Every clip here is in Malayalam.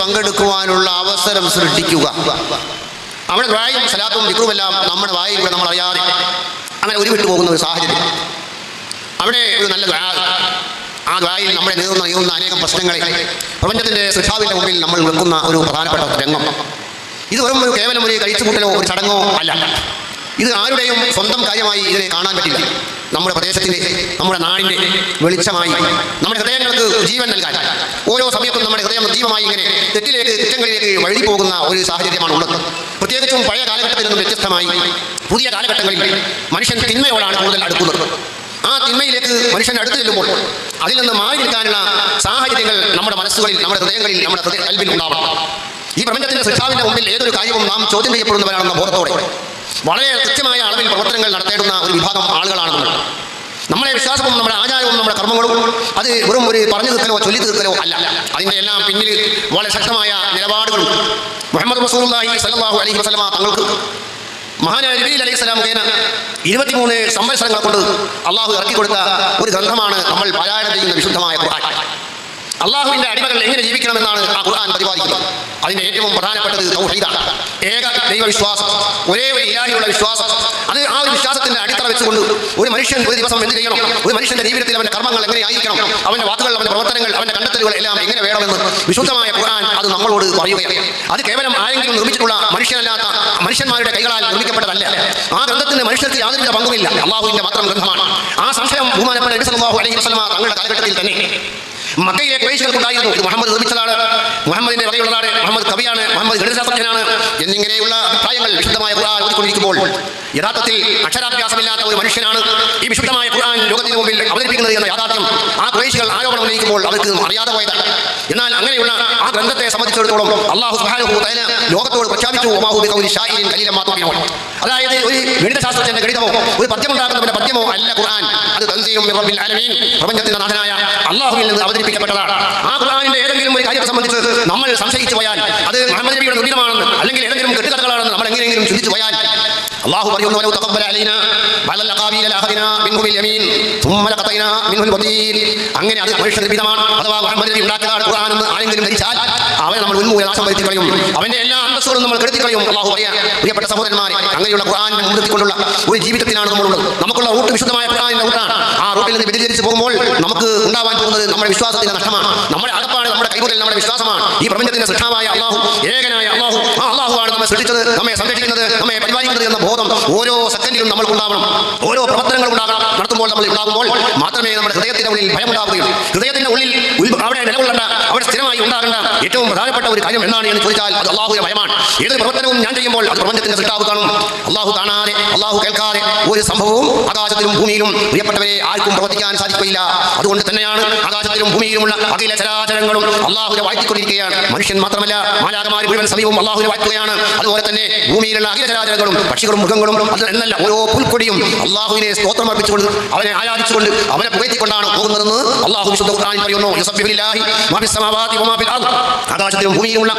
പങ്കെടുക്കുവാനുള്ള അവസരം സൃഷ്ടിക്കുക. അവിടെ ദ്വായും സലാത്തും ദിക്റുമെല്ലാം നമ്മുടെ വായിലൂടെ നമ്മൾ അറിയാതെ അങ്ങനെ ഉരുവിട്ടു പോകുന്ന ഒരു സാഹചര്യം. അവിടെ ഒരു നല്ല ദ്വാ, ആ ദ്വായിൽ നമ്മളെ നീങ്ങുന്ന അനേകം പ്രശ്നങ്ങളെ പ്രപഞ്ചത്തിൻ്റെ സൃഷ്ടാവിൻ്റെ മുമ്പിൽ നമ്മൾ വെക്കുന്ന ഒരു പ്രധാനപ്പെട്ട രംഗം. ഇത് വെറും കേവലം ഒരു കഴിച്ചുകൂട്ടലോ ഒരു ചടങ്ങോ അല്ല. ഇത് ആരുടെയും സ്വന്തം കാര്യമായി ഇതിനെ കാണാൻ പറ്റില്ല. നമ്മുടെ പ്രദേശത്തിൻ്റെ, നമ്മുടെ നാടിൻ്റെ വെളിച്ചമായി നമ്മുടെ ഹൃദയങ്ങൾക്ക് ജീവൻ നൽകാൻ ഓരോ സമയത്തും നമ്മുടെ ഹൃദയം നിർജീവമായി ഇങ്ങനെ തെറ്റുകളിലേക്ക് വഴുതി പോകുന്ന ഒരു സാഹചര്യമാണ് ഉള്ളത്. പ്രത്യേകിച്ചും പഴയ കാലഘട്ടത്തിൽ നിന്നും വ്യത്യസ്തമായി പുതിയ കാലഘട്ടങ്ങളിൽ മനുഷ്യൻ തിന്മയോടാണ് കൂടുതൽ അടുക്കുന്നത്. ആ തിന്മയിലേക്ക് മനുഷ്യൻ അടുത്ത് ചെല്ലുമ്പോൾ അതിൽ നിന്ന് മാറി നിൽക്കാനുള്ള സാഹചര്യങ്ങൾ നമ്മുടെ മനസ്സുകളിൽ, നമ്മുടെ ഹൃദയങ്ങളിൽ, നമ്മുടെ കൽവിൽ ഉണ്ടാവണം. ഈ പ്രപഞ്ചത്തിൻ്റെ സൃഷ്ടാവിൻ്റെ മുമ്പിൽ ഏതൊരു കാര്യവും നാം ചോദ്യം ചെയ്യപ്പെടുന്നവരാണെന്ന ബോധത്തോടെ വളരെ കൃത്യമായ അളവിൽ പ്രവർത്തനങ്ങൾ നടത്തേണ്ടുന്ന ഒരു വിഭാഗം ആളുകളാണ് നമ്മൾ. നമ്മുടെ വിശ്വാസവും നമ്മുടെ ആചാരവും നമ്മുടെ കർമ്മങ്ങളും അത് വെറും ഒരു പറഞ്ഞു തീർക്കലോ ചൊല്ലി തീർക്കലോ അല്ല. അതിൻ്റെ എല്ലാം പിന്നിൽ വളരെ ശക്തമായ നിലപാടുകളും. മുഹമ്മദ് റസൂലുള്ളാഹി സ്വല്ലല്ലാഹു അലൈഹി വസല്ലമ തങ്ങൾക്ക് മഹാനായ ജിബ്രീൽ അലൈഹിസ്സലാം മുഖേന 23 സംവത്സരങ്ങൾ കൊണ്ട് അള്ളാഹു ഇറക്കിക്കൊടുത്ത ഒരു ഗ്രന്ഥമാണ് നമ്മൾ പാരായണം ചെയ്യുന്ന വിശുദ്ധമായ ഖുർആൻ. അള്ളാഹുവിൻ്റെ അടിമകൾ എങ്ങനെ ജീവിക്കണമെന്നാണ് ആ ഖുർആൻ പ്രതിപാദിക്കുന്നത്. അതിൻ്റെ ഏറ്റവും പ്രധാനപ്പെട്ടത് തൗഹീദാണ്. ഏക ദൈവവിശ്വാസം, ഒരേ ഒരു ഇലാഹിയുള്ള വിശ്വാസം. അത് ആ ഒരു വിശ്വാസത്തിൻ്റെ അടിത്തറ വെച്ചുകൊണ്ട് ഒരു മനുഷ്യൻ ഒരു ദിവസം എന്ത് ചെയ്യണം, ഒരു മനുഷ്യൻ്റെ ജീവിതത്തിൽ അവൻ്റെ കർമ്മങ്ങൾ എങ്ങനെയായിരിക്കണം, അവൻ്റെ വാക്കുകൾ, അവൻ്റെ പ്രവർത്തനങ്ങൾ, അവൻ്റെ കണ്ടെത്തലുകൾ എല്ലാം എങ്ങനെ വേണമെന്ന് വിശുദ്ധമായ ഖുർആൻ അത് നമ്മളോട് പറയുകയാണ്. അത് കേവലം ആരെങ്കിലും നിർമ്മിച്ചിട്ടുള്ള മനുഷ്യനല്ലാത്ത മനുഷ്യന്മാരുടെ കൈകളാൽ നിർമ്മിക്കപ്പെട്ടതല്ല. ആ ഗ്രന്ഥത്തിന് മനുഷ്യർക്ക് യാതൊരുവിധ പങ്കുമില്ല. അള്ളാഹുവിൻ്റെ മാത്രം ഗ്രന്ഥമാണ്. ആ സംശയം ബഹുമാനപ്പെട്ട നബി സല്ലല്ലാഹു അലൈഹി വസല്ലമ തങ്ങളുടെ കാലഘട്ടത്തിൽ തന്നെ മക്കയിലെ ഖുറൈശികൾക്കുണ്ടായിരുന്നു. ഇത് മുഹമ്മദ് നിർമ്മിച്ചതാണ്, മുഹമ്മദിന്റെ വകയുള്ളതാണ്, മുഹമ്മദ് കവിയാണ്, മുഹമ്മദ് ഗണിതശാസ്ത്രജ്ഞനാണ് എന്നിങ്ങനെയുള്ള അഭിപ്രായങ്ങൾ വിശുദ്ധമായ ഖുർആൻ ഓതിക്കൊണ്ടിരിക്കുമ്പോൾ യഥാർത്ഥത്തിൽ അക്ഷരാഭ്യാസമില്ലാത്ത ഒരു മനുഷ്യനാണ് ഈ വിശുദ്ധമായ ഖുർആൻ ലോകത്തിന് മുമ്പിൽ അവതരിപ്പിക്കുന്നത് എന്ന യാഥാർത്ഥ്യം ആ ഖുറൈശികൾ ആരോപണം ഉന്നയിക്കുമ്പോൾ അവർക്ക് അറിയാതെ പോയതാണ്. എന്നാൽ അങ്ങനെയുള്ള ആ ഗ്രന്ഥത്തെ സംബന്ധിച്ചിടത്തോളം അല്ലാഹു സുബ്ഹാനഹു വ തആല ലോകത്തോട് പ്രഖ്യാപിച്ചു, വമാഹു ബിഖൗലി ശാഇരിൻ ഖലീലൻ മാ തുഅ്മിനൂൻ. അതായത് ഒരു ഗണിതശാസ്ത്രജ്ഞന്റെ ഗണിതമോ ഒരു പദ്യമുണ്ടാക്കുന്നവന്റെ പദ്യമോ അല്ല ഖുർആൻ. അത് തൻസീലും മിർ റബ്ബിൽ ആലമീൻ, പ്രപഞ്ചത്തിന്റെ നാഥനായ അല്ലാഹുവിൽ നിന്ന് അവതരിപ്പിക്കപ്പെട്ടതാണ്. ആ ഖുർആനിന്റെ ഏതെങ്കിലും ഒരു കാര്യത്തെ സംബന്ധിച്ച് നമ്മൾ സംശയിച്ചു പോയാൽ അത് മുഹമ്മദ് നബിയുടെ നിർമ്മിതമാണെന്ന് അല്ലെങ്കിൽ ഏതെങ്കിലും കെട്ടുകഥകളാണെന്ന് നമ്മൾ എങ്ങനെയെങ്കിലും ചിന്തിച്ചു പോയാൽ അല്ലാഹു പറയുന്നു, വലൗ തഖബ്ബല അലൈനാ ബഅൽ ഖാബീല ലഅഖദിനാ മിൻഹു ബിൽ യമീൻ തുമ്മ ലഖതൈനാ മിൻഹു അൽ വതീൻ. അങ്ങനെ അത് മനുഷ്യ നിർമ്മിതമാണ് അഥവാ മുഹമ്മദ് നബി ഉണ്ടാക്കിയതാണ് ഖുർആൻ എന്ന് ആരെങ്കിലും ധരിച്ചാൽ അവനെ നമ്മൾ ഉന്മൂലനാശം വരുത്തി കളയും, അവന്റെ എല്ലാ അന്തസ്സുകളും നമ്മൾ കെടുത്തി കളയും. അല്ലാഹു പറയാ, പ്രിയപ്പെട്ട സഹോദരന്മാരെ, അങ്ങനെയുള്ള ഖുർആൻ മുൻനിർത്തിക്കൊണ്ടുള്ള ഒരു ജീവിതത്തിലാണ് നമ്മളുള്ളത്. നമുക്കുള്ള റൂട്ട് വിശുദ്ധമായ ഖുർആനിന്റെ റൂട്ടാണ്. ആ റൂട്ടിൽ നിന്ന് വ്യതിചലിച്ച് പോകുമ്പോൾ നമുക്ക് ഉണ്ടാവാൻ പോകുന്നത് നമ്മുടെ വിശ്വാസത്തിന്റെ നഷ്ടമാണ്. നമ്മുടെ അകപ്പാട്, നമ്മുടെ കൈമുതൽ നമ്മുടെ വിശ്വാസമാണ്. ഈ പ്രപഞ്ചത്തിന്റെ സൃഷ്ടാവായ അല്ലാഹു, ഏകനായ അല്ലാഹു, ആ അല്ലാഹുവാണ് നമ്മെ സൃഷ്ടിച്ചത്, നമ്മെ സംരക്ഷിക്കുന്നത്, നമ്മെ പരിപാലിക്കുന്നത് എന്ന ബോധം ഓരോ സെക്കൻഡിലും നമ്മൾക്ക് ഉണ്ടാവണം. ഓരോ പ്രവർത്തനങ്ങളും നടത്തുമ്പോൾ നമ്മൾ ഉണ്ടാകുമ്പോൾ മാത്രമേ നമ്മുടെ ഹൃദയത്തിന്റെ ഉള്ളിൽ ഭയം ഉണ്ടാവുകയുള്ളൂ. ഹൃദയത്തിന്റെ ഉള്ളിൽ അവിടെ നിലകൊള്ളേണ്ട, അവിടെ സ്ഥിരമായി ഉണ്ടാകേണ്ട ഏറ്റവും പ്രധാനപ്പെട്ട ഒരു കാര്യം എന്താണ് എന്ന് ചോദിച്ചാൽ അത് അല്ലാഹുവിന്റെ ഭയമാണ്. ഏതൊരു പ്രവർത്തനവും ഞാൻ ചെയ്യുമ്പോൾ അത് പ്രപഞ്ചത്തിന്റെ സൃഷ്ടാവ് കാണും. അല്ലാഹു കാണാതെ, അല്ലാഹു കേൾക്കാതെ ഒരു സംഭവവും ആകാശത്തിലും ഭൂമിയിലും പ്രിയപ്പെട്ടവരെ ആർക്കും പ്രവർത്തിക്കാൻ സാധിക്കില്ല. അതുകൊണ്ട് തന്നെയാണ് ആകാശത്തിലും ഭൂമിയിലുമുള്ള അഖില ചരാചരങ്ങളും അല്ലാഹുവിനെ വാഴ്ത്തിക്കൊണ്ടിരിക്കുകയാണ്. മനുഷ്യൻ മാത്രമല്ല, മാലാഖമാർ മുഴുവൻ സമയവും അല്ലാഹുവിനെ വാഴ്ത്തുകയാണ്. അതുപോലെ തന്നെ ഭൂമിയിലുള്ള അഖില ചരാചരങ്ങളും പക്ഷികളും മൃഗങ്ങളും അത് എന്നല്ല ഓരോ പുൽക്കൊടിയും അല്ലാഹുവിനെ സ്തോത്രം അർപ്പിച്ചുകൊണ്ട് അവനെ ആരാധിച്ചുകൊണ്ട് അവനെ പുകഴ്ത്തിക്കൊണ്ടാണ് പോകുന്നതെന്ന് അല്ലാഹു വിശുദ്ധ ഖുർആനിൽ പറയുന്നു. യുസബ്ബിഹു ലില്ലാഹി മാ ഫിസ് സമാവാതി വമാ ഫിൽ അർദ്. ആകാശത്തിലും ഭൂമിയിലുമുള്ള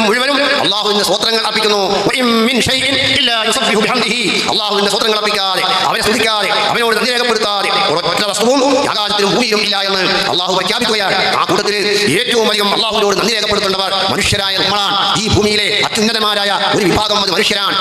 മുഴുവനും അല്ലാഹുവിന്റെ സ്തോത്രങ്ങൾ അർപ്പിക്കുന്നു. വഇൻ മിൻ ഷൈഇൻ ഇല്ലാ യുസബ്ബിഹു ബിഹംദിഹി. അല്ലാഹുവിന്റെ സ്തോത്രങ്ങൾ അർപ്പിക്കാതെ, അവനെ സ്തുതിക്കാതെ, അവനോട് നന്ദി രേഖപ്പെടുത്താതെ ഒരൊറ്റ വസ്തുവും ആകാശത്തിലും ഭൂമിയിലും ഇല്ല എന്ന് അല്ലാഹു പ്രഖ്യാപിക്കുകയാണ്. ആ കൂട്ടത്തിൽ ഏറ്റവും അധികം അല്ലാഹുവിനോട് നന്ദി രേഖപ്പെടുത്തേണ്ടവർ മനുഷ്യരായ നമ്മളാണ്. ഈ ഭൂമിയിലെ അത്യുന്നതമാരായ ഒരു വിഭാഗം അത് മനുഷ്യരാണ്.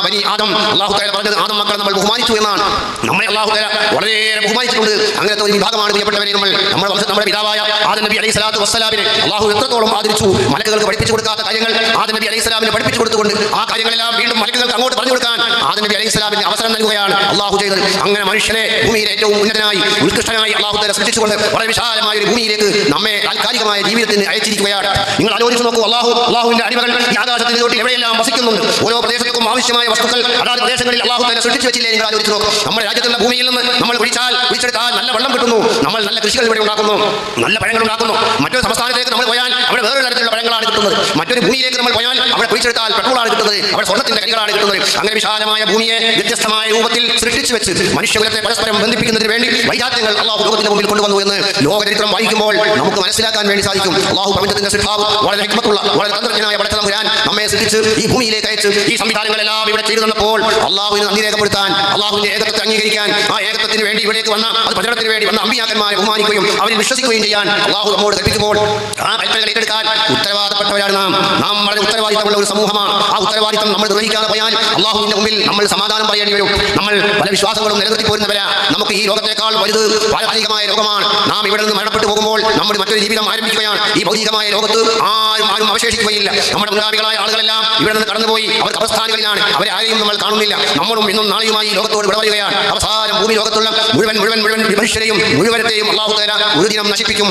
ബനി ആദം, അല്ലാഹു തആല പറഞ്ഞത് ആദം മക്കളെ നമ്മൾ ബഹുമാനിച്ചു എന്നാണ്. നമ്മളെ അല്ലാഹു തആല വളരെയേറെ ബഹുമാനിച്ചിട്ടുണ്ട്. അങ്ങനത്തെ ഒരു വിഭാഗമാണ് പ്രിയപ്പെട്ടവരെ നമ്മുടെ പിതാവായ ആദം നബി അലൈഹി സ്വലാത്തു വസ്സലാമിനെ അല്ലാഹു എത്രത്തോളം ആദരിച്ചു. മലക്കുകൾക്ക് പഠിപ്പിച്ചു കൊടുക്കാത്ത കാര്യങ്ങൾ ആദം നബി അലൈഹി സ്വലാമിനെ പഠിപ്പിച്ചു കൊടുത്തുകൊണ്ട് ആ കാര്യങ്ങളെല്ലാം വീണ്ടും മലക്കുകൾക്ക് അങ്ങോട്ട് പറഞ്ഞു കൊടുക്കാൻ ആദം നബി അലൈഹി സ്വലാമിന് അവസരം നൽകുകയാണ് അല്ലാഹു ചെയ്തത്. അങ്ങനെ മനുഷ്യനെ ഭൂമിയിലെ ഏറ്റവും ഉന്നതനായി ഉത്കൃഷ്ടനായി അല്ലാഹു തആല സൃഷ്ടിച്ചുകൊണ്ട് വളരെ വിശാലമായ ഒരു ഭൂമിയിലേക്ക് നമ്മെ താൽക്കാലികമായ ജീവിതത്തിന് അയച്ചിരിക്കുകയാണ്. നിങ്ങൾ ആലോചിച്ച് നോക്കൂ, അല്ലാഹുവിന്റെ അടിമകൾ ഈ ആകാശത്തിന്റെ ചോട്ടിൽ എവിടെയെല്ലാം വസിക്കുന്നുണ്ട്. ഓരോ പ്രദേശത്തും ആവശ്യമായ വസ്തുക്കൾ അതാത് പ്രദേശങ്ങളിൽ അല്ലാഹു തആല സൃഷ്ടിച്ചു വെച്ചില്ലേ? നിങ്ങൾ ആലോചിച്ച് നോക്കൂ. നമ്മുടെ രാജ്യത്തുള്ള ഭൂമിയിൽ നിന്ന് നമ്മൾ കുഴിച്ചെടുത്താൽ നല്ല വെള്ളം കിട്ടുന്നു. നമ്മൾ നല്ല കൃഷികൾ ഇവിടെ ഉണ്ടാക്കുന്നു, നല്ല പഴങ്ങൾ ഉണ്ടാക്കുന്നു. മറ്റൊരു സംസ്ഥാനത്തേക്ക് നമ്മൾ പോയാൽ അവിടെ വേറൊരു തരത്തിലുള്ള പഴങ്ങളാണ് കിട്ടുന്നത്. മറ്റൊരു ഭൂമിയിലേക്ക് നമ്മൾ പോയാൽ അവിടെ കുഴിച്ചെടുത്താൽ പെട്രോളാണ് കിട്ടുന്നത്, അവിടെ സ്വർണ്ണത്തിന്റെ കരികളാണ് കിട്ടുന്നത്. അങ്ങനെ വിശാലമായ ഭൂമിയെ വ്യത്യസ്തമായ രൂപത്തിൽ സൃഷ്ടിച്ചു വെച്ച് മനുഷ്യകുലത്തെ പരസ്പരം ബന്ധിപ്പിക്കുന്നതിന് വേണ്ടി വൈരാഗ്യങ്ങൾ അല്ലാഹു ലോകത്തിന്റെ മുമ്പിൽ കൊണ്ടുവന്നു എന്ന് ലോകചരിത്രം വായിക്കുമ്പോൾ നമുക്ക് മനസ്സിലാക്കാൻ വേണ്ടി സാധിക്കും. അല്ലാഹു പ്രപഞ്ചത്തിന്റെ സൃഷ്ടാവ് വളരെ ഹിക്മത്തുള്ള, വളരെ തന്ത്രജ്ഞനായ സർവശക്തനായ പടച്ചതമ്പുരാൻ നമ്മെ സൃഷ്ടിച്ച് ഈ ഭൂമിയിലേക്ക് അയച്ച് ഈ സംവിധാനങ്ങളെല്ലാം ഇവിടെ ചെയ്തു തന്നപ്പോൾ അള്ളാഹുവിന് നന്ദി രേഖപ്പെടുത്താൻ, അള്ളാഹുവിന്റെ ഏകത്വത്തെ അംഗീകരിക്കാൻ, ആ ഏകത്വത്തിന് വേണ്ടി ഇവിടേക്ക് വന്ന അത് പ്രചരണത്തിന് വേണ്ടി വന്ന അമ്പിയാക്കന്മാരെ ബഹുമാനിക്കുകയും അവരിൽ വിശ്വസിക്കുകയും ചെയ്യാൻ അള്ളാഹു നമ്മോട് കൽപ്പിക്കുമ്പോൾ ആ കൽപ്പനകൾ ഏറ്റെടുക്കാൻ ഉത്തരവാദപ്പെട്ടവരാണ് നാം വളരെ ഉത്തരവാദിത്തമുള്ള ഒരു സമൂഹമാണ്. ആ ഉത്തരവാദിത്തം നമ്മൾ നിർവഹിക്കാതെ പോയാൽ അള്ളാഹുവിന്റെ മുമ്പിൽ നമ്മൾ സമാധാനം പറയേണ്ടി വരും. നമ്മൾ പല വിശ്വാസങ്ങളും നിലനിർത്തി പോരുന്നവരാ. നമുക്ക് ഈ ലോകത്തേക്കാൾ വലുത് പാരമാരികമായ ലോകമാണ്. നാം ഇവിടെ നിന്ന് മരണപ്പെട്ടു പോകുമ്പോൾ നമ്മൾ മറ്റൊരു ജീവിതം ആരംഭിക്കുകയാണ്. ഈ ഭൗതികമായ ലോകത്ത് ആരും അവശേഷിക്കുകയില്ല. നമ്മുടെ മുൻഗാമികളായ ആളുകളെല്ലാം ഇവിടെ നിന്ന് കടന്നുപോയി. അവർ അവസ്ഥാനങ്ങളിലാണ്. അവരെ ആരെയും നമ്മൾ കാണുന്നില്ല. നമ്മളും ഇന്നും നാളെയുമായി ഈ ലോകത്തോട് വിടവരുകയാണ്. അവസാനം ഭൂമി ലോകത്തുള്ള മുഴുവൻ മനുഷ്യരെയും മുഴുവനത്തെയും അല്ലാഹു തആല ഒരു ദിനം നശിപ്പിക്കും.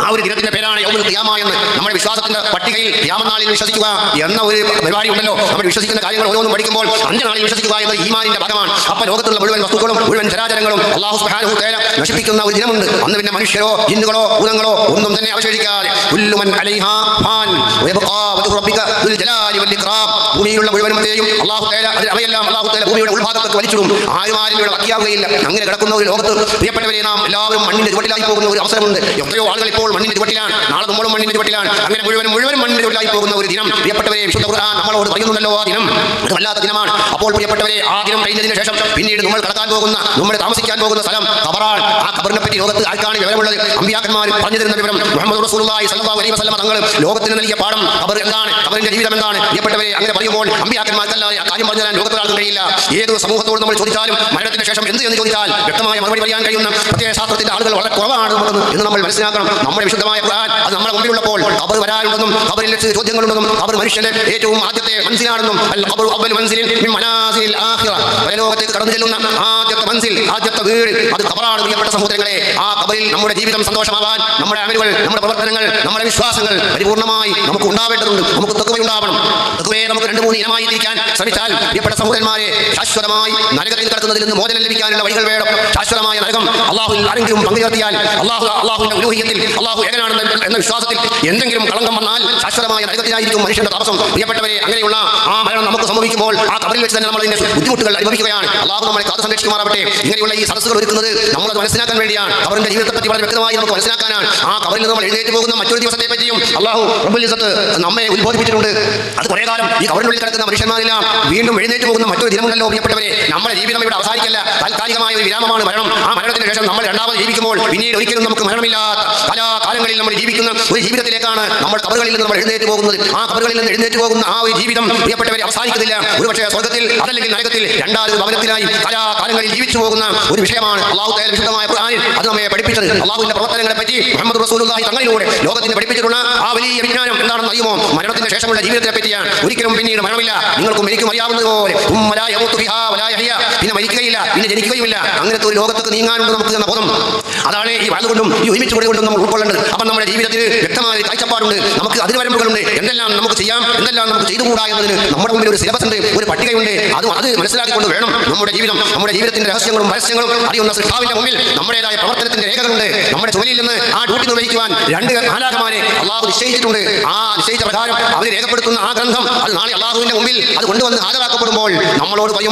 ആ ഒരു ദിനത്തിന്റെ പേരാണ് യൗമുൽ ഖിയാമ എന്ന്. നമ്മുടെ വിശ്വാസത്തിന്റെ പട്ടികയിൽ ഖിയാമനാളിൽ വിശ്വസിക്കുക എന്ന ഒരു പരിപാടി ഉണ്ടല്ലോ. നമ്മൾ വിശ്വസിക്കുന്ന കാര്യങ്ങൾ ഓരോന്നും പഠിക്കുമ്പോൾ അന്ത്യനാളിൽ വിശ്വസിക്കുക എന്നത് ഈമാനിന്റെ ഭാഗമാണ്. അപ്പോൾ ലോകത്തുള്ള മുഴുവൻ വസ്തുക്കളും മുഴുവൻ ചരാചരങ്ങളും അല്ലാഹു സുബ്ഹാനഹു തആല നശിപ്പിക്കുന്ന ഒരു ദിനമുണ്ട്. അന്ന് പിന്നെ മനുഷ്യരോ ജിന്നുകളോ ഭൂതങ്ങളോ ഒന്നും തന്നെ അവശേഷിക്കാതെ കുല്ലു മൻ അലൈഹാ ഫാൻ വയബ്ഖാ വജ്ഹു റബ്ബിക ദുൽ ജലാലി വൽ ഇക്റാം. ഭൂമിയിലുള്ള മുഴുവനത്തെയും അല്ലാഹു തആല അവയെല്ലാം അല്ലാഹു തആല ഭൂമിയുടെ ഉൾഭാഗത്തേക്ക് വലിച്ചിടും. ആരും ഇവിടെ ബാക്കിയാവുകയില്ല. അങ്ങനെ കിടക്കുന്ന ഒരു ലോകത്ത് പ്രിയപ്പെട്ടവരെ നാം എല്ലാവരും മണ്ണിന്റെ ചുവട്ടിലായി പോകുന്ന ഒരു അവസരമുണ്ട്. എത്രയോ ആളുകൾ ഇപ്പോൾ മണ്ണിന്റെ ചുവട്ടിലാണ്. നാളെ നമ്മളും മണ്ണിന്റെ ചുവട്ടിലാണ്. അങ്ങനെ മുഴുവൻ മണ്ണിന്റെ ചുവട്ടിലായി പോകുന്ന ഒരു ദിനം പ്രിയപ്പെട്ടവരെ വിശുദ്ധ ഖുർആൻ നമ്മളോട് പറയുന്നുണ്ടല്ലോ. ആ ദിനം അത് വല്ലാത്ത ദിനമാണ്. അപ്പോൾ പ്രിയപ്പെട്ടവരെ ആ ദിനം കഴിഞ്ഞതിന് ശേഷം പിന്നീട് നമ്മൾ കടക്കാൻ പോകുന്ന നമ്മൾ താമസിക്കാൻ പോകുന്ന സ്ഥലം ഖബറാണ്. ആ ഖബറിനെ പറ്റി ലോകത്ത് ആർക്കാണ് വിവരമുള്ളത്? അമ്പിയാക്കന്മാർ പറഞ്ഞു തരുന്ന വിവരം മുഹമ്മദ് റസൂലുള്ളാഹി സ്വല്ലല്ലാഹു അലൈഹി വസല്ലം തങ്ങൾ ലോകത്തിന് നൽകിയ പാഠം ഖബർ എന്താണ്, ഖബറിന്റെ ജീവിതം എന്താണ്. പ്രിയപ്പെട്ടവരെ അങ്ങനെ പറയുമ്പോൾ അമ്പിയാക്കന്മാർക്കല്ലാതെ ആ കാര്യം പറഞ്ഞു തരാൻ ലോകത്തിൽ ആർക്കും കഴിയില്ല. ഏത് സമൂഹത്തോട് നമ്മൾ ചോദിച്ചാലും മരണത്തിന് ശേഷം എന്ത് എന്ന് ചോദിച്ചാൽ വ്യക്തമായ മറുപടി പറയാൻ കഴിയുന്ന പ്രത്യേക ശാസ്ത്രത്തിന്റെ ആളുകൾ വളരെ കുറവാണ് എന്ന് നമ്മൾ മനസ്സിലാക്കണം. നമ്മുടെ വിശുദ്ധമായ ഖുർആൻ അത് നമ്മുടെ മുമ്പിലുള്ളപ്പോൾ ഖബർ വരാനുണ്ടെന്നും ഖബറിൽ വെച്ച് ചോദ്യങ്ങളുണ്ടെന്നും ഖബർ മനുഷ്യന്റെ ഏറ്റവും ആദ്യത്തെ മൻസിലാണെന്നും അൽ ഖബറു അവ്വലു മൻസിലിൻ മിൻ മനാസിലിൽ ആഖിറ, പരലോകത്തേക്ക് കടന്നു ചെല്ലുന്ന ആദ്യത്തെ മൻസിൽ, ആദ്യത്തെ വീട് അത് ഖബറാണ്. പ്രിയപ്പെട്ട സഹോദരങ്ങളെ, ആ ഖബറിൽ നമ്മുടെ ജീവിതം സന്തോഷമാവാൻ നമ്മുടെ അമലുകൾ, നമ്മുടെ പ്രവർത്തനങ്ങൾ, നമ്മുടെ വിശ്വാസങ്ങൾ പരിപൂർണ്ണമായി നമുക്ക് ഉണ്ടാവേണ്ടതുണ്ട്. നമുക്ക് തഖ്വയുണ്ടാവണം. തഖ്വയെ നമുക്ക് 2-3 ഇനമായി തിരിക്കാൻ ശ്രമിച്ചാൽ പ്രിയപ്പെട്ട സഹോദരന്മാരെ, ശാശ്വതമായി നരകത്തിൽ കിടക്കുന്നതിൽ നിന്ന് മോചനം ലഭിക്കാനുള്ള വഴികൾ വേണം. ശാശ്വതമായ നരകം അള്ളാഹുവിൽ ആരെങ്കിലും പങ്കുചേർത്തിയാൽ, അള്ളാഹുവിന്റെ ഉലൂഹിയത്തിൽ അള്ളാഹു ഏകനാണെന്ന് എന്ന വിശ്വാസത്തിൽ എന്തെങ്കിലും കളങ്കം വന്നാൽ ശാശ്വതമായ നരകത്തിലായിരിക്കും മനുഷ്യന്റെ താമസം. പ്രിയപ്പെട്ടവരെ, അങ്ങനെയുള്ള ആ മരണം നമുക്ക് സംഭവിക്കുമ്പോൾ ആ ഖബറിൽ വെച്ച് തന്നെ നമ്മൾ ഇതിന്റെ ബുദ്ധിമുട്ടുകൾ അനുഭവിക്കുകയാണ്. അള്ളാഹു നമ്മളെ കാത്തു സംരക്ഷിക്കുമാറാവട്ടെ. ഇങ്ങനെയുള്ള ഈ സദസ്സുകൾ ഒരുക്കുന്നത് നമ്മളത് മനസ്സിലാക്കാൻ വേണ്ടിയാണ്. ഖബറിന്റെ ജീവിതത്തെ പറ്റി വളരെ വ്യക്തമായി നമുക്ക് മനസ്സിലാക്കാനാണ്. ആ ഖബറിൽ നമ്മൾ എഴുന്നേറ്റ് പോകുന്ന മറ്റൊരു ദിവസത്തെ പറ്റിയും അള്ളാഹു റബ്ബുൽ ഇസ്സത്ത് നമ്മെ ഉത്ബോധിപ്പിച്ചിട്ടുണ്ട്. അത് കുറേ കാലം ഈ ഖബറിനുള്ളിൽ കിടക്കുന്ന മനുഷ്യന്മാരെല്ലാം വീണ്ടും എഴുന്നേറ്റ് പോകുന്ന മറ്റൊരു ദിനമുണ്ടല്ലോ. പ്രിയപ്പെട്ടവരെ, നമ്മുടെ ജീവിതം ഇവിടെ അവസാനിക്കല്ല, താൽക്കാലികമായ ഒരു വിരാമമാണ് മരണം. ആ മരണത്തിന് ശേഷം നമ്മൾ രണ്ടാമത് ജീവിക്കുമ്പോൾ പിന്നീട് ഒരിക്കലും നമുക്ക് മരണമില്ലാത്ത കാലാകാലങ്ങളിൽ നമ്മൾ ജീവിക്കുന്ന ഒരു ജീവിതത്തിലേക്കാണ് നമ്മൾ ഖബറുകളിൽ നിന്ന് നമ്മൾ എഴുന്നേറ്റ് പോകുന്നത്. ആ ഖബറുകളിൽ നിന്ന് എഴുന്നേറ്റ് പോകുന്ന ആ ഒരു ജീവിതം പ്രിയപ്പെട്ടവരെ അവസാനിക്കുന്നില്ല. ഒരുപക്ഷേ സ്വർഗ്ഗത്തിൽ അതല്ലെങ്കിൽ നരകത്തിൽ രണ്ടാമത് ഭവനത്തിലായി കാലാകാലങ്ങളിൽ ജീവിച്ചു പോകുന്ന ഒരു വിഷയമാണ് അല്ലാഹു തആല വിശുദ്ധമായ ഖുർആനിൽ അത് നമ്മെ പഠിപ്പിച്ചത്. അല്ലാഹുവിന്റെ പ്രവർത്തനങ്ങളെ പറ്റി മുഹമ്മദ് റസൂലുള്ളാഹി തങ്ങളിലൂടെ ലോകത്തിന് പഠിപ്പിച്ചിട്ടുള്ള ആ വലിയ വിജ്ഞാനം എന്താണെന്ന് അറിയുമോ? മരണത്തിന്റെ ശേഷമുള്ള ജീവിതത്തെ പറ്റിയാണ്. ഒരിക്കലും പിന്നീട് മരണമില്ല. നിങ്ങൾക്കും എനിക്കും അറിയാവുന്നതുപോലെ പിന്നെ മരിക്കുകയില്ല, പിന്നെ ജനിക്കുകയുമില്ല. അങ്ങനത്തെ ഒരു ലോകത്തേക്ക് നീങ്ങാനുണ്ട് നമുക്ക് എന്ന ബോധം. അതാണ് ഈ വാഴ്ന്നുകൊണ്ടും ഈ ഒരുമിച്ച് കൊണ്ടും നമ്മൾ ഉൾക്കൊള്ളേണ്ടത്. അപ്പം നമ്മുടെ ജീവിതത്തിൽ വ്യക്തമായ കാഴ്ചപ്പാടുണ്ട്. നമുക്ക് അതിർവരമ്പുകളുണ്ട്. എന്തെല്ലാം നമുക്ക് ചെയ്യാം, എന്തെല്ലാം നമുക്ക് ചെയ്തുകൂടാ എന്നതിന് നമ്മുടെ മുമ്പിൽ ഒരു സിലബസ് ഉണ്ട്, ഒരു പട്ടികയുണ്ട്. അത് മനസ്സിലാക്കിക്കൊണ്ട് വേണം നമ്മുടെ ജീവിതം, നമ്മുടെ ജീവിതത്തിന്റെ രഹസ്യങ്ങളും പരസ്യങ്ങളും അറിയുന്ന സൃഷ്ടാവിന്റെ മുമ്പിൽ നമ്മുടേതായ പ്രവർത്തനത്തിന്റെ രേഖകളുണ്ട്. നമ്മുടെ ജോലിയിൽ നിന്ന് ആ ഡ്യൂട്ടി നിർവഹിക്കുവാൻ 2 മാലാഖമാരെ അള്ളാഹു നിശ്ചയിച്ചിട്ടുണ്ട്. ആ നിശ്ചയിച്ച പ്രകാരം അവർ രേഖപ്പെടുത്തുന്ന ആ ഗ്രന്ഥം അത് നാളെ അള്ളാഹുവിന്റെ മുമ്പിൽ അത് കൊണ്ടുവന്ന് ഹാജരാക്കപ്പെടുമ്പോൾ നമ്മളോട് പറയും,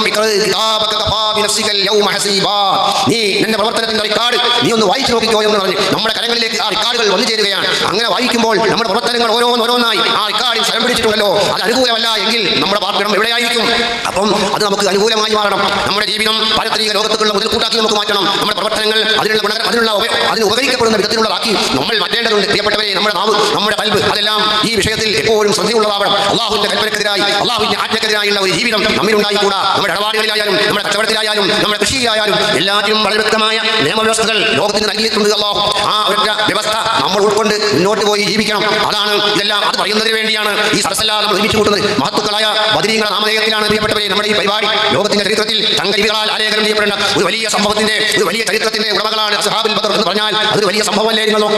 നീ നിന്റെ പ്രവർത്തനത്തിന്റെ റിക്കാർഡ് നീ ഒന്ന് വായിച്ചു നോക്കിക്കോ എന്ന് പറഞ്ഞ് നമ്മുടെ കരങ്ങളിലേക്ക് ആ റിക്കാർഡുകൾ വന്നു ചേരുകയാണ്. അങ്ങനെ വായിക്കുമ്പോൾ നമ്മുടെ പ്രവർത്തനങ്ങൾ ഓരോന്നോരോന്നായി ആ റിക്കാർഡിൽ സ്ഥലം പിടിച്ചിട്ടുണ്ടല്ലോ. അത് അനുകൂലമല്ല എങ്കിൽ നമ്മുടെ പാർപ്പിടം എവിടെയായിരിക്കും? അപ്പം അത് നമുക്ക് അനുകൂലമായി മാറണം. നമ്മുടെ ജീവിതം പാരത്രിക ലോകത്തേക്കുള്ള മുതൽക്കൂട്ടാക്കി നമുക്ക് മാറ്റണം. നമ്മുടെ പ്രവർത്തനങ്ങൾ അതിന് ഉപകരിക്കപ്പെടുന്ന വിധത്തിലുള്ളതാക്കി നമ്മൾ മാറ്റേണ്ടതുണ്ട്. പ്രിയപ്പെട്ടവരെ, നമ്മുടെ നാവ്, നമ്മുടെ കൽബ് അതെല്ലാം ഈ വിഷയത്തിൽ എപ്പോഴും ശ്രദ്ധയുള്ളതാവണം. അള്ളാഹുവിന്റെ കൽപ്പനക്കെതിരായി, അള്ളാഹുവിന്റെ ആജ്ഞക്കെതിരായുള്ള ഒരു ജീവിതം നമ്മിലുണ്ടായിക്കൂടാ. നമ്മുടെ ഇടപാടുകളിലായാലും നമ്മുടെ കച്ചവടത്തിലായാലും നമ്മുടെ കൃഷിയിലായാലും എല്ലാറ്റിനും വളരെ വ്യക്തമായ നിയമവ്യവസ്ഥകൾ ലോകത്തിന് നൽകിയിട്ടുണ്ട് അള്ളാഹു. ആ ഒരൊറ്റ വ്യവസ്ഥ നമ്മൾ ഉൾക്കൊണ്ട് മുന്നോട്ട് പോയി ജീവിക്കണം. അതാണ് ഇതെല്ലാം അത് പറയുന്നതിന് വേണ്ടിയാണ് ഈ സദസ്സെല്ലാം നമ്മൾ ഒരുമിച്ച് കൂട്ടുന്നത്. മഹത്തുക്കളായ ബദരീങ്ങളുടെ നാമധേയത്തിലാണ് പ്രിയപ്പെട്ടവരെ നമ്മുടെ ഈ പരിപാടി ലോകത്തിന്റെ ചരിത്രത്തിൽ തങ്കലിപികളാൽ ആലേഖനം ചെയ്യപ്പെടേണ്ട ഒരു വലിയ സംഭവത്തിന്റെ, ഒരു വലിയ ചരിത്രത്തിന്റെ ഉടമകളാണ് അസ്ഹാബുൽ ബദർ എന്ന് പറഞ്ഞാൽ അതൊരു വലിയ സംഭവമല്ലായിരുന്നല്ലോ.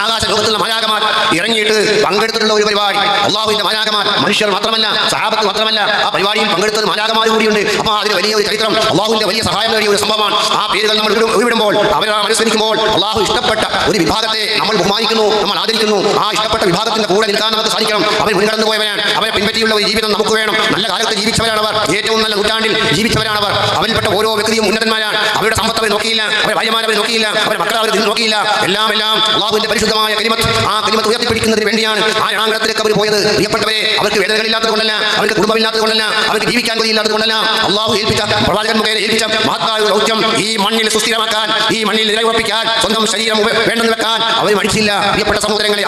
ആകാശ ലോകത്തുള്ള മാലാഖമാർ ഇറങ്ങിയിട്ട് പങ്കെടുത്തിട്ടുള്ള ഒരു പരിപാടി. അള്ളാഹുവിന്റെ മാലാഖമാർ മനുഷ്യർ മാത്രമല്ല, സഹാബത്ത് മാത്രമല്ല, ആ പരിപാടിയിൽ പങ്കെടുത്തത് മാലാഖമാർ കൂടിയുണ്ട്. അപ്പോൾ അതിന് വലിയ ഒരു ചരിത്രം, അള്ളാഹുവിന്റെ വലിയ സഹായം നേടിയ ഒരു സംഭവമാണ്. ആ പേരുകൾ നമ്മൾ ഉരുവിടുമ്പോൾ, അവരെ അനുസ്മരിക്കുമ്പോൾ അള്ളാഹു ഇഷ്ടപ്പെട്ട ഒരു വിഭാഗത്തെ നമ്മൾ ബഹുമാനിക്കുന്നു, നമ്മൾ ആദരിക്കുന്നു. ആ ഇഷ്ടപ്പെട്ട വിഭാഗത്തിന്റെ കൂടെ നിൽക്കാൻ നമുക്ക് സാധിക്കണം. അവർ മുൻകടന്നു പോയവരാണ്. അവരെ പിൻപറ്റിയുള്ള ഒരു ജീവിതം നമുക്ക് വേണം. നല്ല കാലത്ത് ജീവിച്ചവരാണവർ, ഏറ്റവും നല്ല നൂറ്റാണ്ടിൽ ജീവിച്ചവരാണവർ. അവരിൽപ്പെട്ട ഓരോ വ്യക്തിയും ഉന്നതന്മാരാണ്. അവരുടെ സമ്പത്ത് അവർ നോക്കിയില്ല, അവരുടെ ഭാര്യമാരെ അവർ നോക്കിയില്ല, അവരുടെ മക്കളെ അവർ നോക്കിയില്ല. എല്ലാം അള്ളാഹുവിന്റെ പരിശുദ്ധമായ കലിമത്ത്, ആ കലിമത്ത് ഉയർത്തിപ്പിടിക്കുന്നതിന് വേണ്ടിയാണ് ആ രണാങ്കണത്തിലേക്ക് അവർ പോയത് പ്രിയപ്പെട്ടവരെ അവർക്ക് വേദനകളില്ലാത്തത് കൊണ്ടല്ല, അവർക്ക് കുടുംബമില്ലാത്തത് കൊണ്ടല്ല, അവർക്ക് ജീവിക്കാൻ കൊതിയില്ലാത്തത് കൊണ്ടല്ല. അള്ളാഹു ഏൽപ്പിച്ച പ്രവാചകൻ മുഖേന ഏൽപ്പിച്ച മഹത്തായ ദൗത്യം ഈ മണ്ണിൽ സുസ്ഥിരമാക്കാൻ, ഈ മണ്ണിൽ നിലയുറപ്പിക്കാൻ, സ്വന്തം ശരീരം വേണ്ടെന്ന് വെക്കാൻ അവർ മടിച്ചില്ല. പ്രിയപ്പെട്ട സഹോദരങ്ങളെ,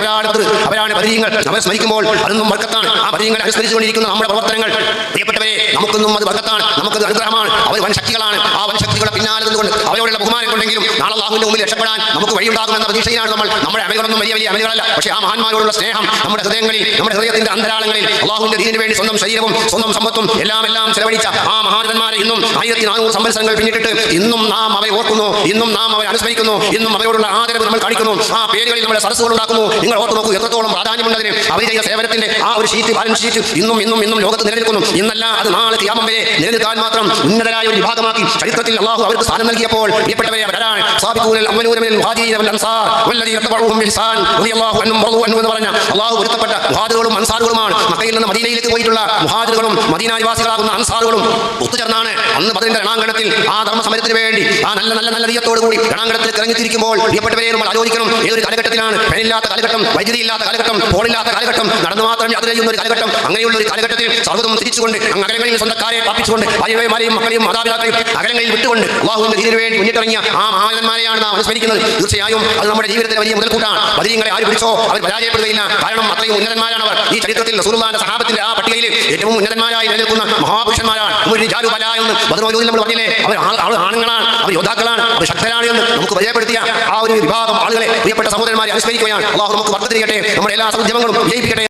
അവരാണ് ബദരീങ്ങൾ. അവർ സ്മരിക്കുമ്പോൾ അതൊന്നും ബർക്കത്താണ്. ആ ബദരീങ്ങളെ അനുസ്മരിച്ചുകൊണ്ടിരിക്കുന്ന നമ്മുടെ പ്രവർത്തനങ്ങൾ പ്രിയപ്പെട്ടവരെ നമുക്കൊന്നും അത് ബർക്കത്താണ്, നമുക്കത് അനുഗ്രഹമാണ്. അവർ വൻശക്തികളാണ്. ആ വൻശക്തികളെ പിന്നാലെ നിന്നുകൊണ്ട് അവരോടുള്ള ബഹുമാനം കൊണ്ടെങ്കിലും നാളെ അല്ലാഹുവിന്റെ മുമ്പിൽ രക്ഷപ്പെടാൻ നമുക്ക് വഴിയുണ്ടാകുമെന്ന പ്രതീക്ഷയിലാണ് നമ്മൾ. നമ്മുടെ അമലുകളൊന്നും വലിയ വലിയ അമലുകളല്ല, പക്ഷേ ആ മഹാന്മാരോടുള്ള സ്നേഹം നമ്മുടെ ഹൃദയങ്ങളിൽ, നമ്മുടെ ഹൃദയത്തിന്റെ അന്തരാളങ്ങളിൽ അല്ലാഹുവിന്റെ ദീനിന് വേണ്ടി സ്വന്തം ശരീരവും സ്വന്തം സമ്പത്തും എല്ലാം ചെലവഴിച്ച ആ മഹാരഥന്മാരെ ഇന്നും 1400 സംവത്സരങ്ങൾ പിന്നിട്ടിട്ട് ഇന്നും നാം അവരെ ഓർക്കുന്നു, ഇന്നും നാം അവരെ അനുസ്മരിക്കുന്നു, ഇന്നും അവരോടുള്ള ആദരവ് നമ്മൾ കാണിക്കുന്നു. ആ പേരുകളിൽ നമ്മുടെ സരസ്സുകൾ ഉണ്ടാക്കുന്നു. നിങ്ങൾ ഓർത്തു നോക്കൂ എത്രത്തോളം പ്രാധാന്യമുണ്ടതിന്. അവർ ചെയ്ത സേവനത്തിന്റെ ആ ഒരു ഷീറ്റ്, ബാലൻസ് ഷീറ്റ് ഇന്നും ലോകത്ത് നിലനിൽക്കുന്നു. ഇന്നല്ല, അത് നാളെ ഖിയാമം വരെ നിലനിൽക്കാൻ മാത്രം ഉന്നതരായ ഒരു വിഭാഗമാക്കി ചരിത്രത്തിൽ അല്ലാഹു അവർക്ക് സ്ഥാനം നൽകിയപ്പോൾ പ്രിയപ്പെട്ടവരെ അവരാണ് സാബിഖൂനൽ അവ്വലൂന മിനൽ മുഹാജിരീന വൽ അൻസാർ വല്ലദീന തബഉഹും ബിഇഹ്സാൻ റളിയല്ലാഹു അൻഹും റളു അൻഹു എന്ന് പറഞ്ഞ അല്ലാഹു പൊരുത്തപ്പെട്ട മുഹാജിറുകളും അൻസാറുകളുമാണ്. മക്കയിൽ നിന്ന് മദീനയിലേക്ക് പോയിട്ടുള്ള മുഹാജിറുകളും മദീന നിവാസികളാകുന്ന അൻസാറുകളും ഒത്തുചേർന്നാണ് അന്ന് ബദറിന്റെ രണാങ്കണത്തിൽ ആ ധർമ്മസമരത്തിന് വേണ്ടി ആ നല്ല നീയത്തോടു കൂടി രണാങ്കണത്തിൽ ഇറങ്ങിത്തിരിക്കുമ്പോൾ പ്രിയപ്പെട്ടവരെ നമ്മൾ ആലോചിക്കണം, ഏതൊരു കാലഘട്ടത്തിലാണ് ഫാനില്ലാത്ത കാലഘട്ടം, വൈദ്യുതി ഇല്ലാത്ത കാലഘട്ടം, ഫോണില്ലാത്ത കാലഘട്ടം, നടന്നു മാത്രം യാത്ര ചെയ്യുന്ന ഒരു കാലഘട്ടം. അങ്ങനെയുള്ള ഒരു കാലഘട്ടത്തിൽ സർവ്വതും തിരിച്ചുകൊണ്ട് അകലങ്ങളിൽ സ്വന്തക്കാരെ പാർപ്പിച്ചുകൊണ്ട് ഭാര്യമാരെയും മക്കളെയും മാതാപിതാക്കളെയും അകലങ്ങളിൽ വിട്ടുകൊണ്ട് അല്ലാഹുവിന്റെ ദീനിന് വേണ്ടി മുന്നിട്ടിറങ്ങിയ ആ മഹാന്മാരെയാണ് നാം അനുസ്മരിക്കുന്നത്. തീർച്ചയായും അത് നമ്മുടെ ജീവിതത്തിലെ വലിയ മുതൽക്കൂട്ടാണ്. ബദരീങ്ങളെ ആര് പിടിച്ചോ അവർ പരാജയപ്പെടുകയില്ല. കാരണം അത്രയും ഉന്നതന്മാരാണ് അവർ. ഈ ചരിത്രത്തിൽ റസൂലുള്ളാഹിന്റെ സഹാബത്തിന്റെ ആ പട്ടികയിൽ ഏറ്റവും ഉന്നതന്മാരായി നിലനിൽക്കുന്ന മഹാപുരുഷന്മാരാണ്. ഒരു റിജാലു ബലാ എന്ന് ബദർ മൗലൂദിൽ നമ്മൾ പറഞ്ഞില്ലേ, അവർ ആണുങ്ങളാണ്, അവർ യോദ്ധാക്കളാണ്, അവർ ശക്തരാണ് എന്ന് നമുക്ക് പരിചയപ്പെടുത്തിയ ആ ഒരു വിഭാഗം ആളുകളെ പ്രിയപ്പെട്ട സഹോദരന്മാരെ അനുസ്മരിക്കുകയാണ്. അല്ലാഹു നമുക്ക് വർദ്ധ ചെയ്യട്ടെ, നമ്മുടെ എല്ലാ സൗജന്യങ്ങളും വിജയിപ്പിക്കട്ടെ.